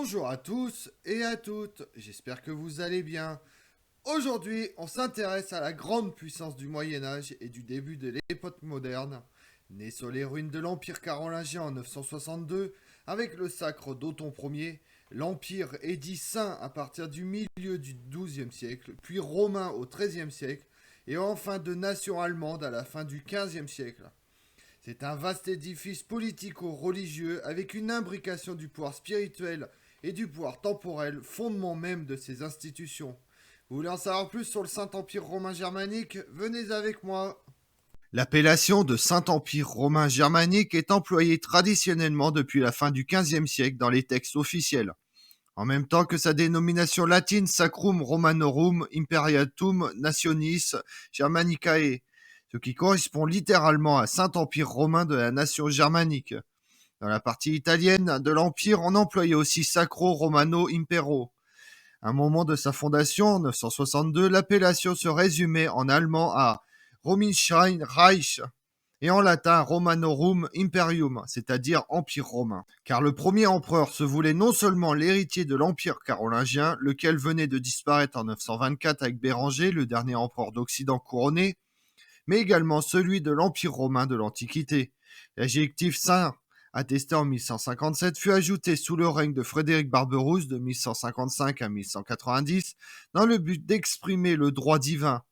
Bonjour à tous et à toutes, j'espère que vous allez bien. Aujourd'hui, on s'intéresse à la grande puissance du Moyen Âge et du début de l'époque moderne. Né sur les ruines de l'Empire carolingien en 962, avec le sacre d'Othon Ier, l'Empire est dit saint à partir du milieu du XIIe siècle, puis romain au XIIIe siècle, et enfin de nation allemande à la fin du XVe siècle. C'est un vaste édifice politico-religieux avec une imbrication du pouvoir spirituel et du pouvoir temporel, fondement même de ces institutions. Vous voulez en savoir plus sur le Saint-Empire romain germanique? Venez avec moi. L'appellation de Saint-Empire romain germanique est employée traditionnellement depuis la fin du XVe siècle dans les textes officiels, en même temps que sa dénomination latine Sacrum Romanorum Imperiatum Nationis Germanicae, ce qui correspond littéralement à Saint-Empire romain de la nation germanique. Dans la partie italienne de l'Empire, on employait aussi Sacro Romano Impero. À un moment de sa fondation, en 962, l'appellation se résumait en allemand à Römisches Reich et en latin Romanorum Imperium, c'est-à-dire Empire romain. Car le premier empereur se voulait non seulement l'héritier de l'Empire carolingien, lequel venait de disparaître en 924 avec Béranger, le dernier empereur d'Occident couronné, mais également celui de l'Empire romain de l'Antiquité. L'adjectif saint, attesté en 1157, fut ajouté sous le règne de Frédéric Barberousse de 1155 à 1190 dans le but d'exprimer le droit divin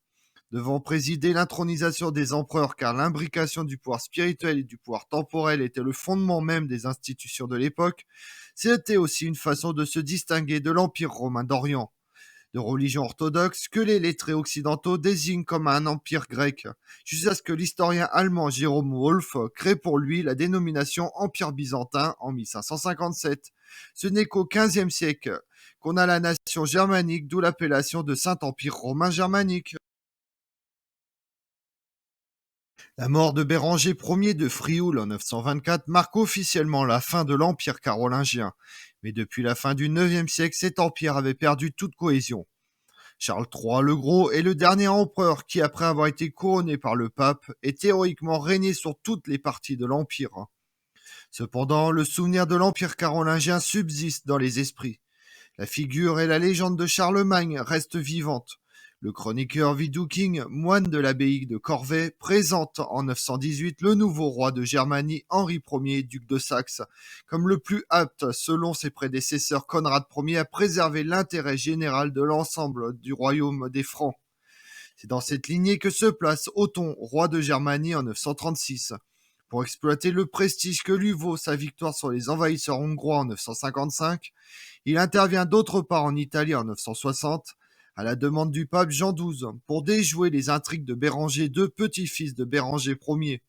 devant présider l'intronisation des empereurs, car l'imbrication du pouvoir spirituel et du pouvoir temporel était le fondement même des institutions de l'époque. C'était aussi une façon de se distinguer de l'Empire romain d'Orient, de religion orthodoxe, que les lettrés occidentaux désignent comme un empire grec, jusqu'à ce que l'historien allemand Jérôme Wolff crée pour lui la dénomination Empire byzantin en 1557. Ce n'est qu'au XVe siècle qu'on a la nation germanique, d'où l'appellation de Saint-Empire romain germanique. La mort de Béranger Ier de Frioul en 924 marque officiellement la fin de l'Empire carolingien, mais depuis la fin du IXe siècle, cet empire avait perdu toute cohésion. Charles III le Gros est le dernier empereur qui, après avoir été couronné par le pape, est théoriquement régné sur toutes les parties de l'Empire. Cependant, le souvenir de l'Empire carolingien subsiste dans les esprits. La figure et la légende de Charlemagne restent vivantes. Le chroniqueur Widuking, moine de l'abbaye de Corvey, présente en 918 le nouveau roi de Germanie, Henri Ier, duc de Saxe, comme le plus apte, selon ses prédécesseurs Conrad Ier, à préserver l'intérêt général de l'ensemble du royaume des Francs. C'est dans cette lignée que se place Othon, roi de Germanie en 936. Pour exploiter le prestige que lui vaut sa victoire sur les envahisseurs hongrois en 955, il intervient d'autre part en Italie en 960, à la demande du pape Jean XII, pour déjouer les intrigues de Béranger II, petit-fils de Béranger Ier.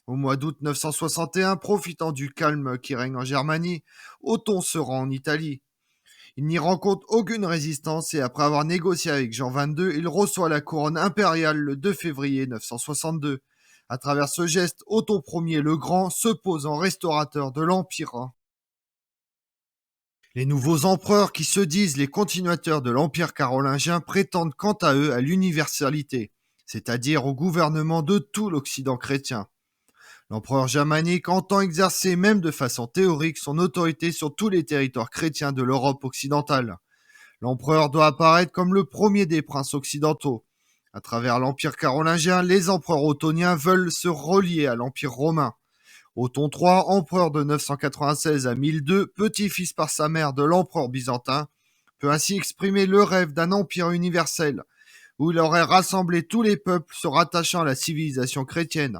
Au mois d'août 961, profitant du calme qui règne en Germanie, Othon se rend en Italie. Il n'y rencontre aucune résistance et après avoir négocié avec Jean XXII, il reçoit la couronne impériale le 2 février 962. À travers ce geste, Othon Ier le Grand se pose en restaurateur de l'Empire. Les nouveaux empereurs, qui se disent les continuateurs de l'Empire carolingien, prétendent quant à eux à l'universalité, c'est-à-dire au gouvernement de tout l'Occident chrétien. L'empereur germanique entend exercer même de façon théorique son autorité sur tous les territoires chrétiens de l'Europe occidentale. L'empereur doit apparaître comme le premier des princes occidentaux. À travers l'Empire carolingien, les empereurs ottoniens veulent se relier à l'Empire romain. Othon III, empereur de 996 à 1002, petit-fils par sa mère de l'empereur byzantin, peut ainsi exprimer le rêve d'un empire universel, où il aurait rassemblé tous les peuples se rattachant à la civilisation chrétienne.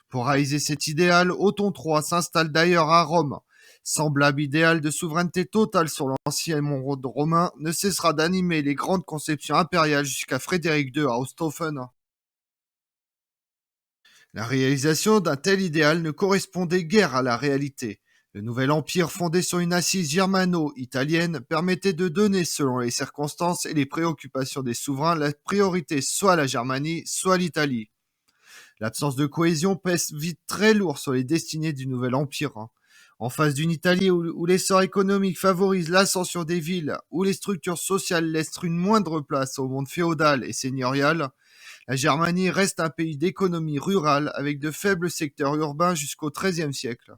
Pour réaliser cet idéal, Othon III s'installe d'ailleurs à Rome. Semblable idéal de souveraineté totale sur l'ancien monde romain ne cessera d'animer les grandes conceptions impériales jusqu'à Frédéric II à Osthofen. La réalisation d'un tel idéal ne correspondait guère à la réalité. Le nouvel empire, fondé sur une assise germano-italienne, permettait de donner, selon les circonstances et les préoccupations des souverains, la priorité soit à la Germanie, soit à l'Italie. L'absence de cohésion pèse vite très lourd sur les destinées du nouvel empire. En face d'une Italie où l'essor économique favorise l'ascension des villes, où les structures sociales laissent une moindre place au monde féodal et seigneurial, la Germanie reste un pays d'économie rurale avec de faibles secteurs urbains jusqu'au XIIIe siècle.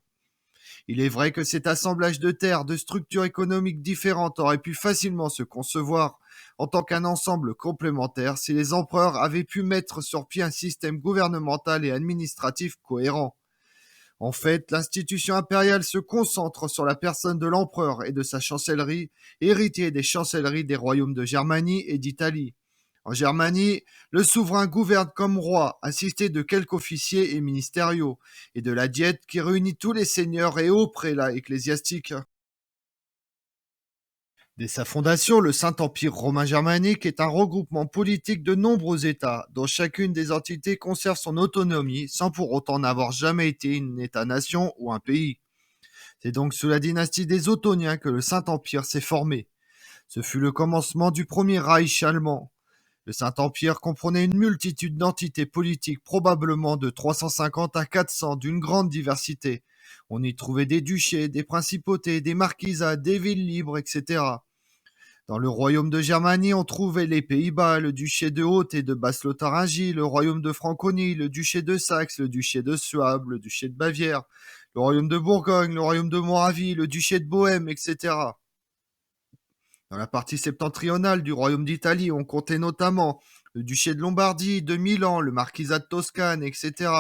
Il est vrai que cet assemblage de terres, de structures économiques différentes aurait pu facilement se concevoir en tant qu'un ensemble complémentaire si les empereurs avaient pu mettre sur pied un système gouvernemental et administratif cohérent. En fait, l'institution impériale se concentre sur la personne de l'empereur et de sa chancellerie, héritier des chancelleries des royaumes de Germanie et d'Italie. En Germanie, le souverain gouverne comme roi, assisté de quelques officiers et ministériaux, et de la diète qui réunit tous les seigneurs et hauts prélats ecclésiastiques. Dès sa fondation, le Saint-Empire romain germanique est un regroupement politique de nombreux États, dont chacune des entités conserve son autonomie sans pour autant n'avoir jamais été une État-nation ou un pays. C'est donc sous la dynastie des Ottoniens que le Saint-Empire s'est formé. Ce fut le commencement du premier Reich allemand. Le Saint-Empire comprenait une multitude d'entités politiques, probablement de 350 à 400, d'une grande diversité. On y trouvait des duchés, des principautés, des marquisats, des villes libres, etc. Dans le royaume de Germanie, on trouvait les Pays-Bas, le duché de Haute et de Basse-Lotharingie, le royaume de Franconie, le duché de Saxe, le duché de Suabe, le duché de Bavière, le royaume de Bourgogne, le royaume de Moravie, le duché de Bohême, etc. Dans la partie septentrionale du royaume d'Italie, on comptait notamment le duché de Lombardie, de Milan, le marquisat de Toscane, etc.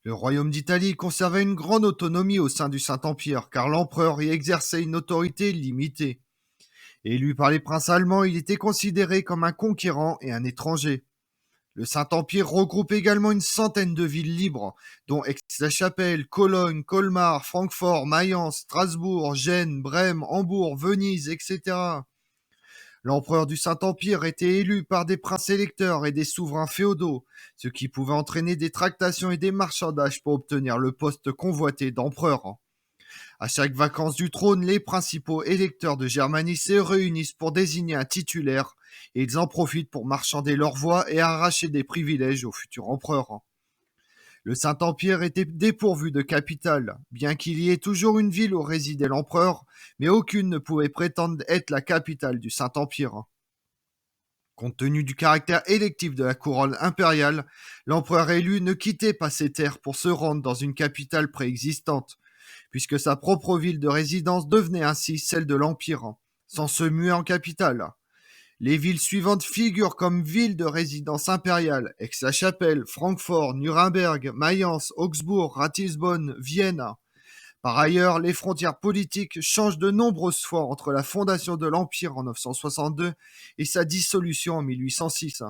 Le royaume d'Italie conservait une grande autonomie au sein du Saint-Empire, car l'empereur y exerçait une autorité limitée. Élu par les princes allemands, il était considéré comme un conquérant et un étranger. Le Saint-Empire regroupe également une centaine de villes libres, dont Aix-la-Chapelle, Cologne, Colmar, Francfort, Mayence, Strasbourg, Gênes, Brême, Hambourg, Venise, etc. L'empereur du Saint-Empire était élu par des princes électeurs et des souverains féodaux, ce qui pouvait entraîner des tractations et des marchandages pour obtenir le poste convoité d'empereur. À chaque vacance du trône, les principaux électeurs de Germanie se réunissent pour désigner un titulaire et ils en profitent pour marchander leur voix et arracher des privilèges au futur empereur. Le Saint-Empire était dépourvu de capitale, bien qu'il y ait toujours une ville où résidait l'empereur, mais aucune ne pouvait prétendre être la capitale du Saint-Empire. Compte tenu du caractère électif de la couronne impériale, l'empereur élu ne quittait pas ses terres pour se rendre dans une capitale préexistante, puisque sa propre ville de résidence devenait ainsi celle de l'Empire, sans se muer en capitale. Les villes suivantes figurent comme villes de résidence impériale: Aix-la-Chapelle, Francfort, Nuremberg, Mayence, Augsbourg, Ratisbonne, Vienne. Par ailleurs, les frontières politiques changent de nombreuses fois entre la fondation de l'Empire en 962 et sa dissolution en 1806.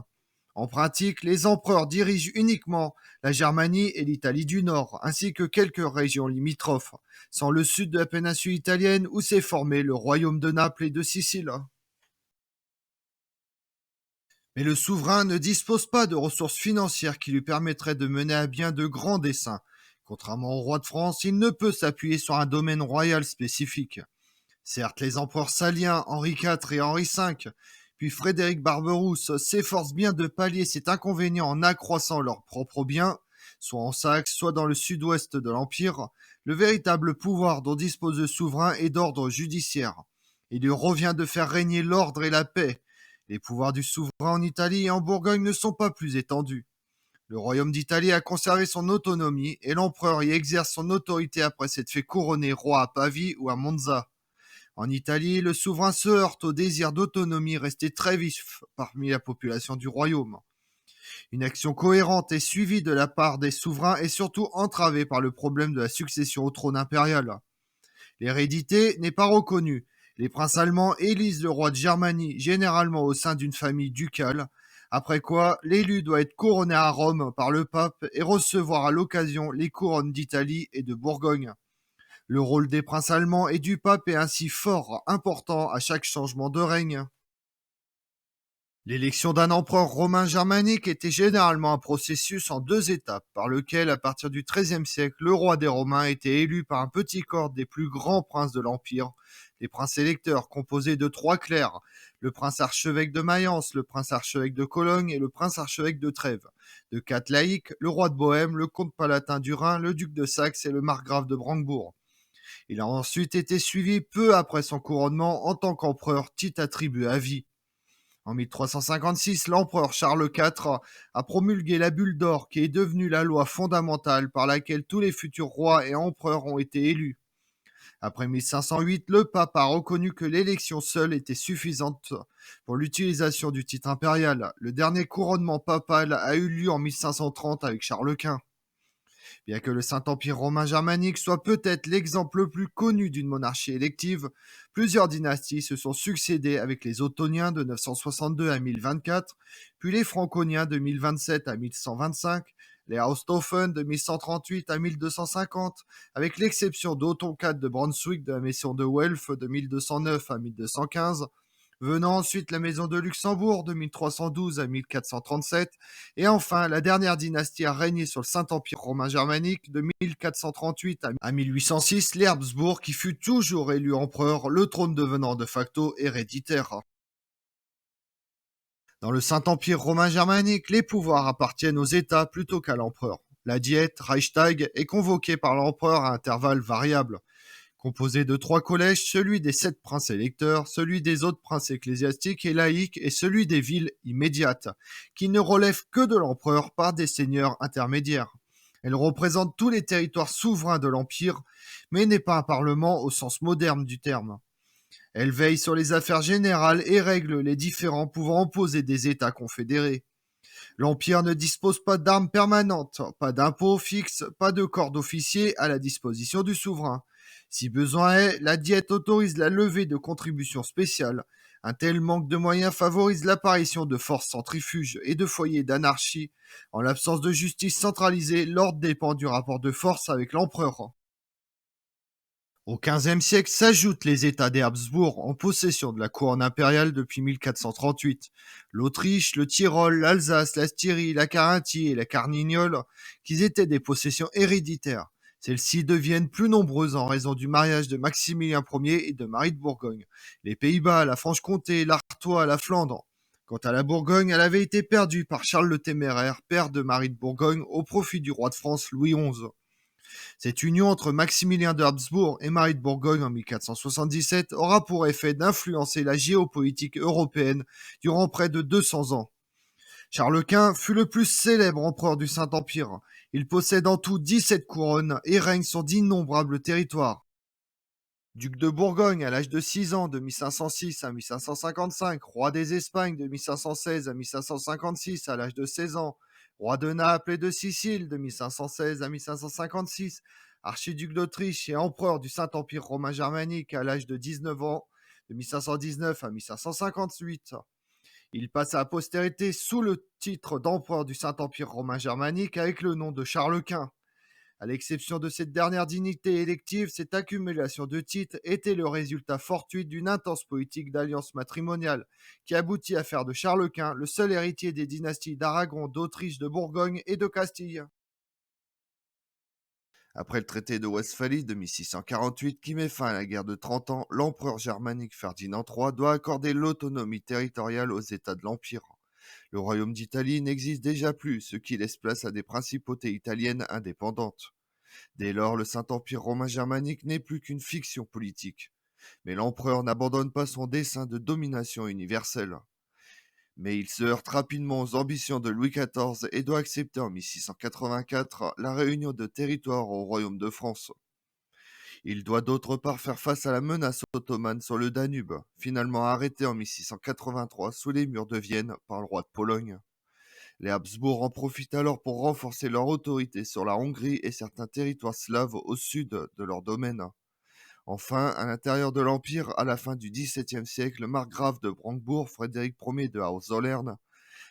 En pratique, les empereurs dirigent uniquement la Germanie et l'Italie du Nord, ainsi que quelques régions limitrophes, sans le sud de la péninsule italienne où s'est formé le royaume de Naples et de Sicile. Mais le souverain ne dispose pas de ressources financières qui lui permettraient de mener à bien de grands desseins. Contrairement au roi de France, il ne peut s'appuyer sur un domaine royal spécifique. Certes, les empereurs saliens Henri IV et Henri V, puis Frédéric Barberousse, s'efforcent bien de pallier cet inconvénient en accroissant leurs propres biens, soit en Saxe, soit dans le sud-ouest de l'Empire. Le véritable pouvoir dont dispose le souverain est d'ordre judiciaire. Il lui revient de faire régner l'ordre et la paix. Les pouvoirs du souverain en Italie et en Bourgogne ne sont pas plus étendus. Le royaume d'Italie a conservé son autonomie et l'empereur y exerce son autorité après s'être fait couronner roi à Pavie ou à Monza. En Italie, le souverain se heurte au désir d'autonomie resté très vif parmi la population du royaume. Une action cohérente et suivie de la part des souverains est surtout entravée par le problème de la succession au trône impérial. L'hérédité n'est pas reconnue. Les princes allemands élisent le roi de Germanie, généralement au sein d'une famille ducale, après quoi l'élu doit être couronné à Rome par le pape et recevoir à l'occasion les couronnes d'Italie et de Bourgogne. Le rôle des princes allemands et du pape est ainsi fort important à chaque changement de règne. L'élection d'un empereur romain germanique était généralement un processus en deux étapes, par lequel, à partir du XIIIe siècle, le roi des Romains était élu par un petit corps des plus grands princes de l'Empire, les princes électeurs, composés de trois clercs: le prince archevêque de Mayence, le prince archevêque de Cologne et le prince archevêque de Trèves; de quatre laïcs: le roi de Bohême, le comte palatin du Rhin, le duc de Saxe et le margrave de Brandebourg. Il a ensuite été suivi peu après son couronnement en tant qu'empereur, titre attribué à vie. En 1356, l'empereur Charles IV a promulgué la bulle d'or qui est devenue la loi fondamentale par laquelle tous les futurs rois et empereurs ont été élus. Après 1508, le pape a reconnu que l'élection seule était suffisante pour l'utilisation du titre impérial. Le dernier couronnement papal a eu lieu en 1530 avec Charles Quint. Bien que le Saint-Empire romain germanique soit peut-être l'exemple le plus connu d'une monarchie élective, plusieurs dynasties se sont succédées avec les Ottoniens de 962 à 1024, puis les Franconiens de 1027 à 1125, les Hausstoffen de 1138 à 1250, avec l'exception d'Otton IV de Brunswick de la maison de Welf de 1209 à 1215, venant ensuite la maison de Luxembourg de 1312 à 1437, et enfin la dernière dynastie à régner sur le Saint-Empire romain germanique de 1438 à 1806, les Habsbourg, qui fut toujours élu empereur, le trône devenant de facto héréditaire. Dans le Saint-Empire romain germanique, les pouvoirs appartiennent aux États plutôt qu'à l'empereur. La Diète, Reichstag, est convoquée par l'empereur à intervalles variables. Composé de 3 collèges, celui des 7 princes électeurs, celui des autres princes ecclésiastiques et laïcs et celui des villes immédiates, qui ne relèvent que de l'empereur par des seigneurs intermédiaires. Elle représente tous les territoires souverains de l'Empire, mais n'est pas un parlement au sens moderne du terme. Elle veille sur les affaires générales et règle les différends pouvant opposer des États confédérés. L'Empire ne dispose pas d'armes permanentes, pas d'impôts fixes, pas de corps d'officiers à la disposition du souverain. Si besoin est, la Diète autorise la levée de contributions spéciales. Un tel manque de moyens favorise l'apparition de forces centrifuges et de foyers d'anarchie. En l'absence de justice centralisée, l'ordre dépend du rapport de force avec l'empereur. Au XVe siècle s'ajoutent les États des Habsbourg en possession de la couronne impériale depuis 1438. L'Autriche, le Tyrol, l'Alsace, la Styrie, la Carinthie et la Carnignole, qui étaient des possessions héréditaires. Celles-ci deviennent plus nombreuses en raison du mariage de Maximilien Ier et de Marie de Bourgogne. Les Pays-Bas, la Franche-Comté, l'Artois, la Flandre. Quant à la Bourgogne, elle avait été perdue par Charles le Téméraire, père de Marie de Bourgogne, au profit du roi de France Louis XI. Cette union entre Maximilien de Habsbourg et Marie de Bourgogne en 1477 aura pour effet d'influencer la géopolitique européenne durant près de 200 ans. Charles Quint fut le plus célèbre empereur du Saint-Empire. Il possède en tout 17 couronnes et règne sur d'innombrables territoires. Duc de Bourgogne à l'âge de 6 ans de 1506 à 1555, roi des Espagnes de 1516 à 1556 à l'âge de 16 ans, roi de Naples et de Sicile de 1516 à 1556, archiduc d'Autriche et empereur du Saint-Empire romain germanique à l'âge de 19 ans de 1519 à 1558. Il passe à la postérité sous le titre d'empereur du Saint-Empire romain germanique avec le nom de Charles Quint. À l'exception de cette dernière dignité élective, cette accumulation de titres était le résultat fortuit d'une intense politique d'alliance matrimoniale qui aboutit à faire de Charles Quint le seul héritier des dynasties d'Aragon, d'Autriche, de Bourgogne et de Castille. Après le traité de Westphalie de 1648 qui met fin à la guerre de 30 ans, l'empereur germanique Ferdinand III doit accorder l'autonomie territoriale aux États de l'Empire. Le royaume d'Italie n'existe déjà plus, ce qui laisse place à des principautés italiennes indépendantes. Dès lors, le Saint-Empire romain germanique n'est plus qu'une fiction politique. Mais l'empereur n'abandonne pas son dessein de domination universelle. Mais il se heurte rapidement aux ambitions de Louis XIV et doit accepter en 1684 la réunion de territoires au royaume de France. Il doit d'autre part faire face à la menace ottomane sur le Danube, finalement arrêté en 1683 sous les murs de Vienne par le roi de Pologne. Les Habsbourg en profitent alors pour renforcer leur autorité sur la Hongrie et certains territoires slaves au sud de leur domaine. Enfin, à l'intérieur de l'Empire, à la fin du XVIIe siècle, le margrave de Brandebourg, Frédéric Ier de Hohenzollern,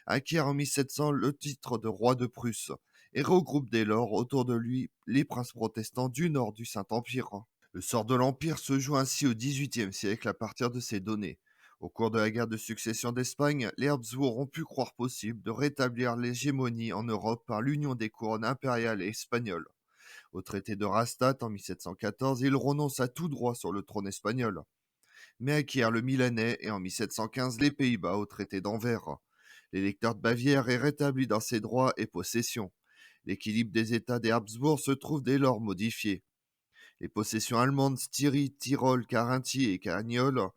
acquiert en 1700 le titre de roi de Prusse et regroupe dès lors autour de lui les princes protestants du nord du Saint-Empire. Le sort de l'Empire se joue ainsi au XVIIIe siècle à partir de ces données. Au cours de la guerre de succession d'Espagne, les Habsbourg ont pu croire possible de rétablir l'hégémonie en Europe par l'union des couronnes impériale et espagnole. Au traité de Rastatt en 1714, ils renoncent à tout droit sur le trône espagnol, mais acquièrent le Milanais et en 1715 les Pays-Bas au traité d'Anvers. L'électeur de Bavière est rétabli dans ses droits et possessions. L'équilibre des États des Habsbourg se trouve dès lors modifié. Les possessions allemandes Styrie, Tyrol, Carinthie et Carniole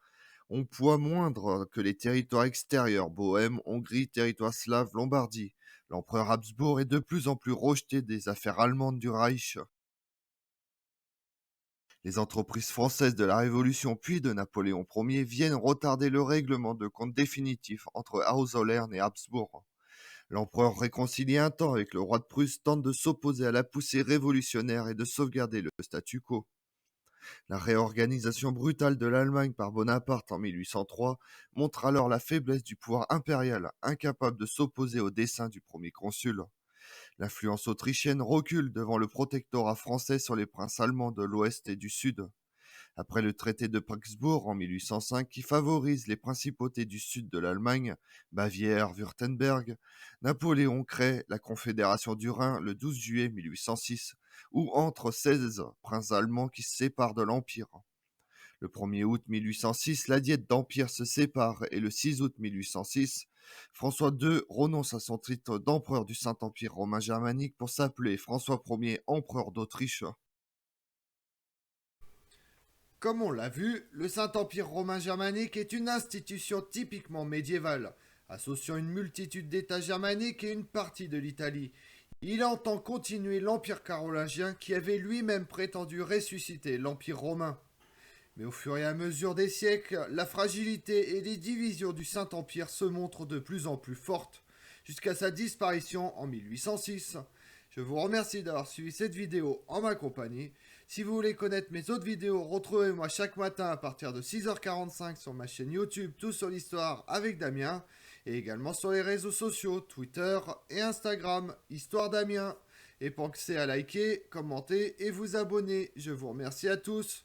ont poids moindre que les territoires extérieurs, Bohême, Hongrie, territoire slave, Lombardie. L'empereur Habsbourg est de plus en plus rejeté des affaires allemandes du Reich. Les entreprises françaises de la Révolution puis de Napoléon Ier viennent retarder le règlement de compte définitif entre Hohenzollern et Habsbourg. L'empereur réconcilié un temps avec le roi de Prusse tente de s'opposer à la poussée révolutionnaire et de sauvegarder le statu quo. La réorganisation brutale de l'Allemagne par Bonaparte en 1803 montre alors la faiblesse du pouvoir impérial, incapable de s'opposer aux desseins du premier consul. L'influence autrichienne recule devant le protectorat français sur les princes allemands de l'Ouest et du Sud. Après le traité de Prexbourg en 1805 qui favorise les principautés du sud de l'Allemagne, Bavière, Wurtemberg, Napoléon crée la Confédération du Rhin le 12 juillet 1806, où entrent 16 princes allemands qui se séparent de l'Empire. Le 1er août 1806, la diète d'Empire se sépare et le 6 août 1806, François II renonce à son titre d'empereur du Saint-Empire romain germanique pour s'appeler François Ier, empereur d'Autriche. Comme on l'a vu, le Saint-Empire romain germanique est une institution typiquement médiévale, associant une multitude d'États germaniques et une partie de l'Italie. Il entend continuer l'Empire carolingien qui avait lui-même prétendu ressusciter l'Empire romain. Mais au fur et à mesure des siècles, la fragilité et les divisions du Saint-Empire se montrent de plus en plus fortes, jusqu'à sa disparition en 1806. Je vous remercie d'avoir suivi cette vidéo en ma compagnie. Si vous voulez connaître mes autres vidéos, retrouvez-moi chaque matin à partir de 6h45 sur ma chaîne YouTube Tout sur l'Histoire avec Damien, et également sur les réseaux sociaux Twitter et Instagram, Histoire Damien. Et pensez à liker, commenter et vous abonner. Je vous remercie à tous.